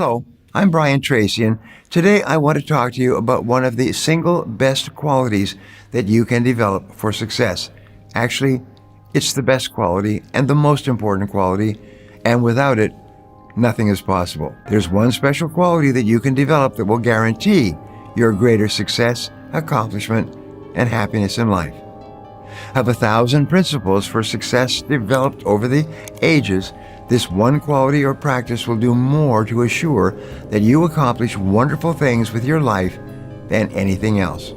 Hello, I'm Brian Tracy, and today I want to talk to you about one of the single best qualities that you can develop for success. Actually, it's the best quality and the most important quality, and without it, nothing is possible. There's one special quality that you can develop that will guarantee your greater success, accomplishment, and happiness in life. Of 1,000 principles for success developed over the ages, this one quality or practice will do more to assure that you accomplish wonderful things with your life than anything else.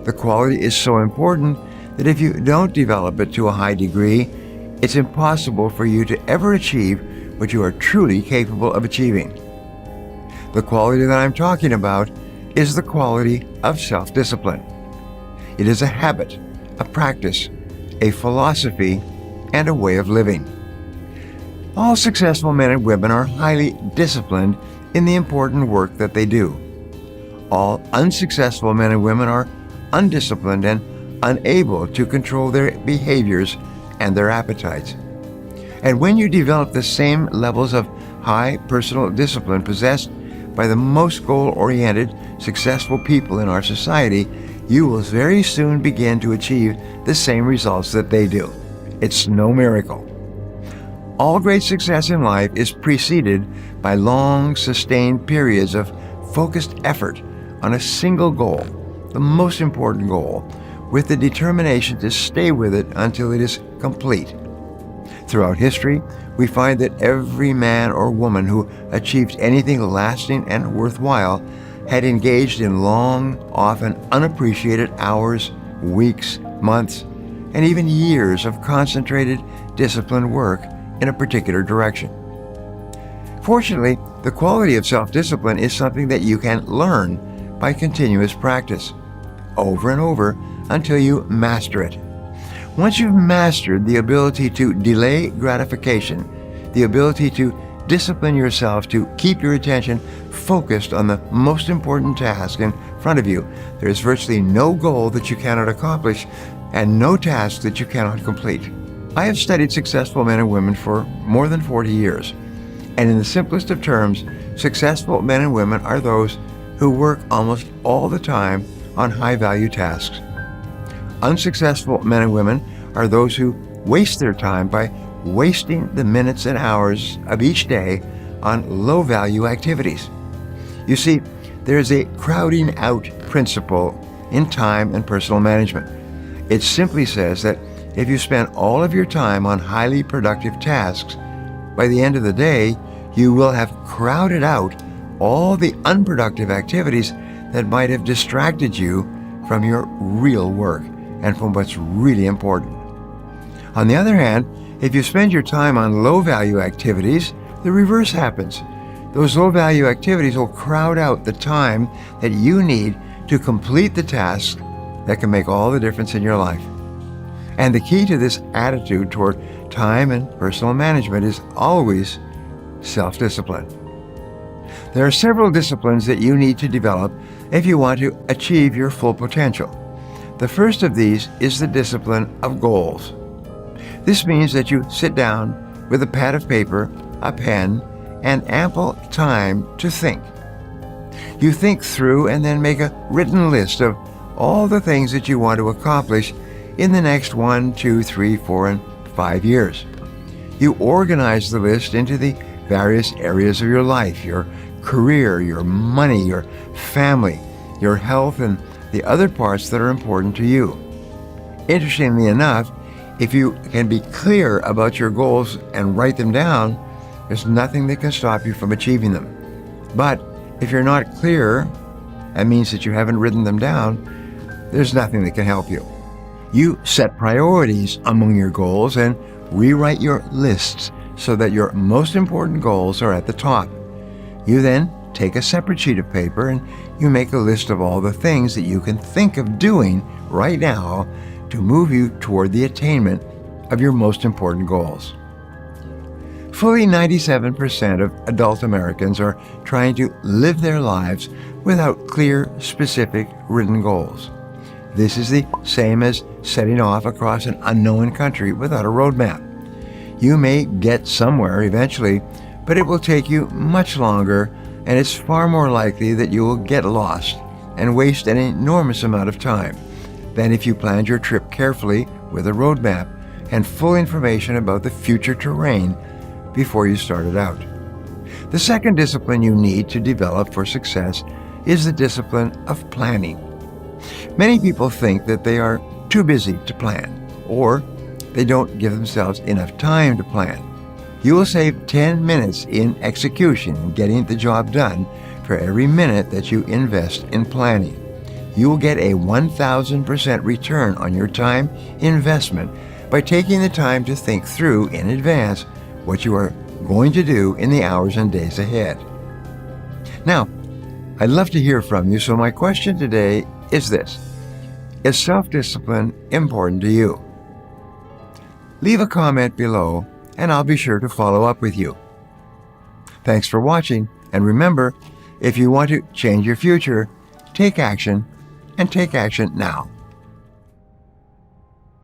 The quality is so important that if you don't develop it to a high degree, it's impossible for you to ever achieve what you are truly capable of achieving. The quality that I'm talking about is the quality of self-discipline. It is a habit, a practice, a philosophy, and a way of living. All successful men and women are highly disciplined in the important work that they do. All unsuccessful men and women are undisciplined and unable to control their behaviors and their appetites. And when you develop the same levels of high personal discipline possessed by the most goal-oriented, successful people in our society, you will very soon begin to achieve the same results that they do. It's no miracle. All great success in life is preceded by long, sustained periods of focused effort on a single goal, the most important goal, with the determination to stay with it until it is complete. Throughout history, we find that every man or woman who achieved anything lasting and worthwhile had engaged in long, often unappreciated hours, weeks, months, and even years of concentrated, disciplined work in a particular direction. Fortunately, the quality of self-discipline is something that you can learn by continuous practice, over and over, until you master it. Once you've mastered the ability to delay gratification, the ability to discipline yourself to keep your attention focused on the most important task in front of you, there is virtually no goal that you cannot accomplish and no task that you cannot complete. I have studied successful men and women for more than 40 years, and in the simplest of terms, successful men and women are those who work almost all the time on high-value tasks. Unsuccessful men and women are those who waste their time by wasting the minutes and hours of each day on low-value activities. You see, there is a crowding out principle in time and personal management. It simply says that if you spend all of your time on highly productive tasks, by the end of the day, you will have crowded out all the unproductive activities that might have distracted you from your real work and from what's really important. On the other hand, if you spend your time on low-value activities, the reverse happens. Those low-value activities will crowd out the time that you need to complete the tasks that can make all the difference in your life. And the key to this attitude toward time and personal management is always self-discipline. There are several disciplines that you need to develop if you want to achieve your full potential. The first of these is the discipline of goals. This means that you sit down with a pad of paper, a pen, and ample time to think. You think through and then make a written list of all the things that you want to accomplish in the next 1, 2, 3, 4, and 5 years. You organize the list into the various areas of your life, your career, your money, your family, your health, and the other parts that are important to you. Interestingly enough, if you can be clear about your goals and write them down, there's nothing that can stop you from achieving them. But if you're not clear, that means that you haven't written them down, there's nothing that can help you. You set priorities among your goals and rewrite your lists so that your most important goals are at the top. You then take a separate sheet of paper and you make a list of all the things that you can think of doing right now to move you toward the attainment of your most important goals. Fully 97% of adult Americans are trying to live their lives without clear, specific, written goals. This is the same as setting off across an unknown country without a roadmap. You may get somewhere eventually, but it will take you much longer and it's far more likely that you will get lost and waste an enormous amount of time than if you planned your trip carefully with a roadmap and full information about the future terrain before you started out. The second discipline you need to develop for success is the discipline of planning. Many people think that they are too busy to plan, or they don't give themselves enough time to plan. You will save 10 minutes in execution and getting the job done for every minute that you invest in planning. You will get a 1,000% return on your time investment by taking the time to think through in advance what you are going to do in the hours and days ahead. Now, I'd love to hear from you, so my question today is this: is self-discipline important to you? Leave a comment below, and I'll be sure to follow up with you. Thanks for watching, and remember, if you want to change your future, take action, and take action now.